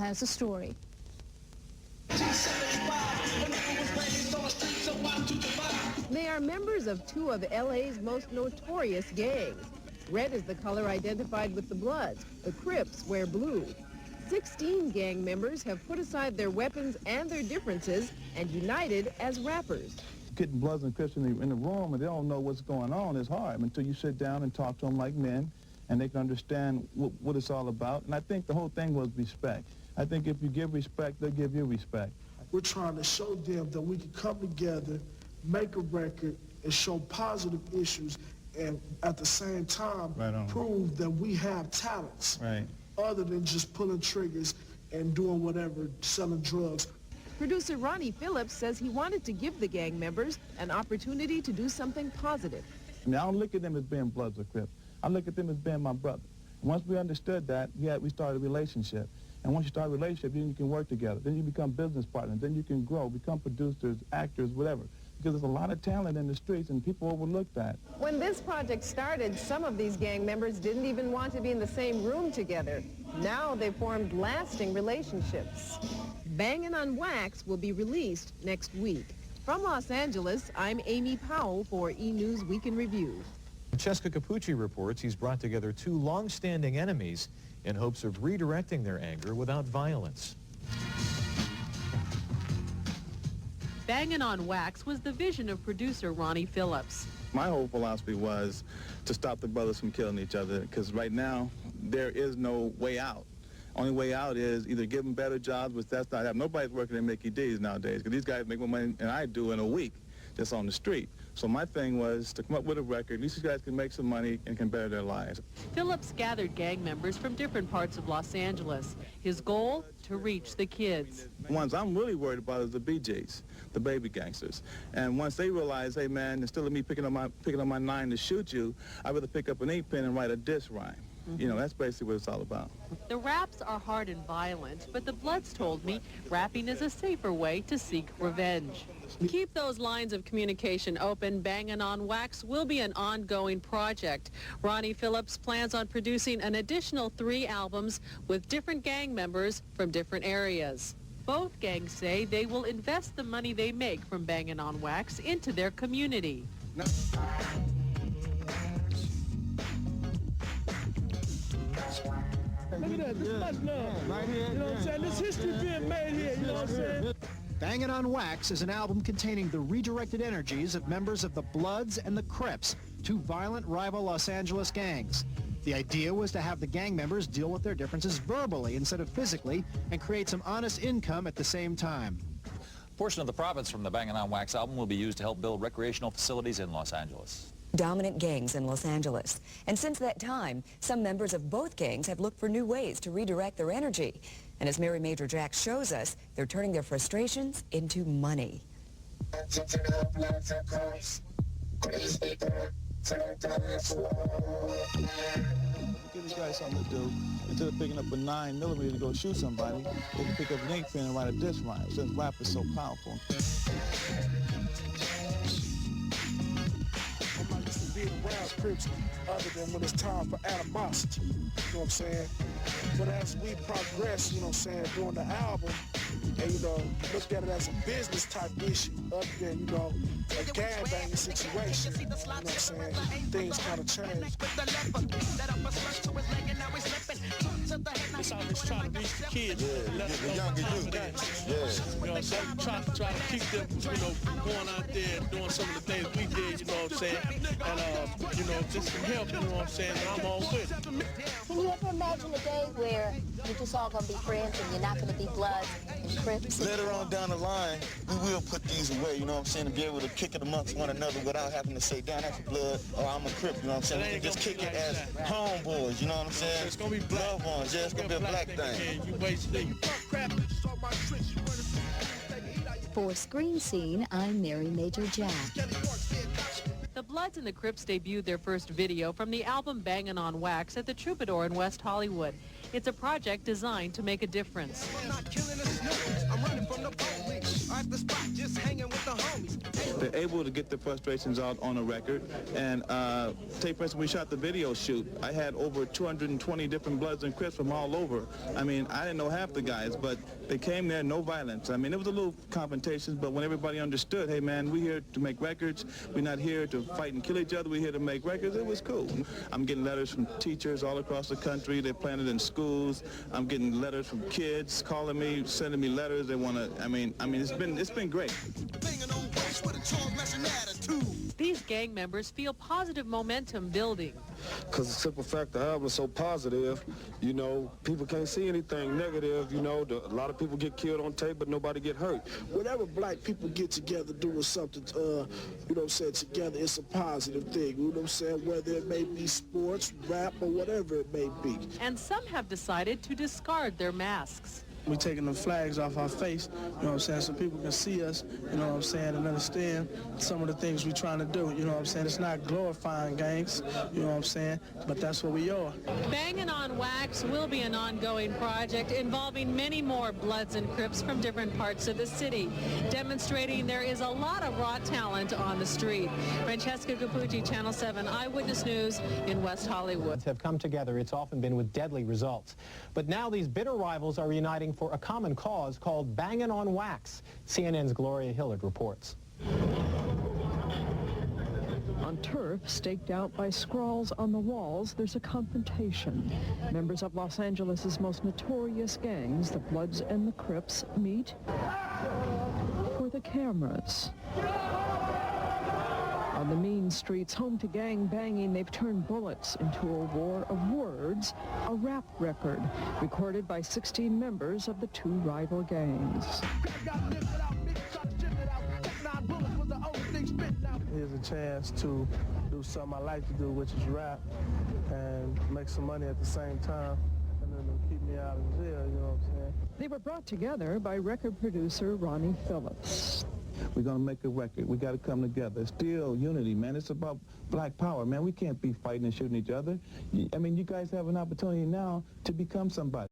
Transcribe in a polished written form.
has a story. They are members of two of LA's most notorious gangs. Red is the color identified with the Bloods. The Crips wear blue. 16 gang members have put aside their weapons and their differences and united as rappers. Getting Bloods and Crips in the room and they don't know what's going on is hard until you sit down and talk to them like men and they can understand what it's all about. And I think the whole thing was respect. I think if you give respect, they'll give you respect. We're trying to show them that we can come together, make a record, and show positive issues, and at the same time prove that we have talents other than just pulling triggers and doing whatever, selling drugs. Producer Ronnie Phillips says he wanted to give the gang members an opportunity to do something positive. I mean, I don't look at them as being Bloods or Crips. I look at them as being my brother. Once we understood that, we started a relationship. And once you start a relationship, then you can work together. Then you become business partners. Then you can grow, become producers, actors, whatever. Because there's a lot of talent in the streets and people overlook that. When this project started, some of these gang members didn't even want to be in the same room together. Now they've formed lasting relationships. Bangin' on Wax will be released next week. From Los Angeles, I'm Amy Powell for E! News Week in Review. Francesca Capucci reports he's brought together two long-standing enemies in hopes of redirecting their anger without violence. Bangin' on Wax was the vision of producer Ronnie Phillips. My whole philosophy was to stop the brothers from killing each other, because right now there is no way out. Only way out is either give them better jobs, which that's not happening. Nobody's working at Mickey D's nowadays, because these guys make more money than I do in a week just on the street. So my thing was to come up with a record. At least these guys can make some money and can better their lives. Phillips gathered gang members from different parts of Los Angeles. His goal, to reach the kids. The ones I'm really worried about is the BJs, the baby gangsters. And once they realize, hey man, instead of me picking up my 9 to shoot you, I'd rather pick up an 8-pen and write a diss rhyme. You know, that's basically what it's all about. The raps are hard and violent, but the Bloods told me rapping is a safer way to seek revenge. Keep those lines of communication open. Bangin' on Wax will be an ongoing project. Ronnie Phillips plans on producing an additional 3 albums with different gang members from different areas. Both gangs say they will invest the money they make from Bangin' on Wax into their community. Look at that, this is much love. Right here. You know what I'm saying? This history being made here, you know what I'm saying? Bangin' on Wax is an album containing the redirected energies of members of the Bloods and the Crips, two violent rival Los Angeles gangs. The idea was to have the gang members deal with their differences verbally instead of physically and create some honest income at the same time. A portion of the profits from the Bangin' on Wax album will be used to help build recreational facilities in Los Angeles. Dominant gangs in Los Angeles. And since that time, some members of both gangs have looked for new ways to redirect their energy. And as Mary Major Jack shows us, they're turning their frustrations into money. Give these guys something to do. Instead of picking up a 9mm to go shoot somebody, they can pick up an 8-pen and write a diss rhyme, since rap is so powerful. Bloods Crips other than when it's time for animosity, you know what I'm saying? But as we progress, you know what I'm saying, during the album, and, you know, look at it as a business type issue other than, you know, a gangbanging situation, you know what I'm saying? Things kind of change. It's always trying to reach the kids, the younger youth. You know what I'm saying? Try to keep them, you know, going out there and doing some of the things we did, you know what I'm saying? And, you know, just some help, you know what I'm saying? And I'm all with it. Can you ever imagine a day where you're just all going to be friends and you're not going to be Bloods and Crips? Later on down the line, we will put these away, you know what I'm saying, to be able to kick it amongst one another without having to say, damn, that's a Blood, or I'm a Crip, you know what I'm saying? We can just kick it as homeboys, you know what I'm saying? It's going to be black. Loved ones, yeah, it's going to be a black thing. You wasted it. For Screen Scene, I'm Mary Major Jack. The Bloods and the Crips debuted their first video from the album Bangin' on Wax at the Troubadour in West Hollywood. It's a project designed to make a difference. I'm running from the police. At the spot, just hanging with the homies. They're able to get their frustrations out on a record. And take for instance, we shot the video shoot. I had over 220 different Bloods and Crips from all over. I mean, I didn't know half the guys, but they came there, no violence. I mean, it was a little confrontations, but when everybody understood, hey man, we're here to make records. We're not here to fight and kill each other. We're here to make records. It was cool. I'm getting letters from teachers all across the country. They're planted in schools. I'm getting letters from kids calling me, sending me letters. They want to. I mean, it's been great. These gang members feel positive momentum building. Because the simple fact the album is so positive, you know, people can't see anything negative, you know. A lot of people get killed on tape, but nobody get hurt. Whenever black people get together doing something, you know what I'm saying, together, it's a positive thing, you know what I'm saying, whether it may be sports, rap, or whatever it may be. And some have decided to discard their masks. We're taking the flags off our face, you know what I'm saying, so people can see us, you know what I'm saying, and understand some of the things we're trying to do, you know what I'm saying. It's not glorifying gangs, you know what I'm saying, but that's what we are. Bangin' on Wax will be an ongoing project involving many more Bloods and Crips from different parts of the city, demonstrating there is a lot of raw talent on the street. Francesca Capucci, Channel 7 Eyewitness News in West Hollywood. Have come together. It's often been with deadly results. But now these bitter rivals are uniting for a common cause called Bangin' on Wax. CNN's Gloria Hillard reports. On turf staked out by scrawls on the walls, there's a confrontation. Members of Los Angeles' most notorious gangs, the Bloods and the Crips, meet for the cameras. On the mean streets home to gang banging, they've turned bullets into a war of words, a rap record recorded by 16 members of the two rival gangs. Here's a chance to do something I like to do, which is rap, and make some money at the same time, and then it'll keep me out of jail, you know what I'm saying? They were brought together by record producer Ronnie Phillips. We're going to make a record. We got to come together. Still unity, man. It's about black power, man. We can't be fighting and shooting each other. I mean, you guys have an opportunity now to become somebody.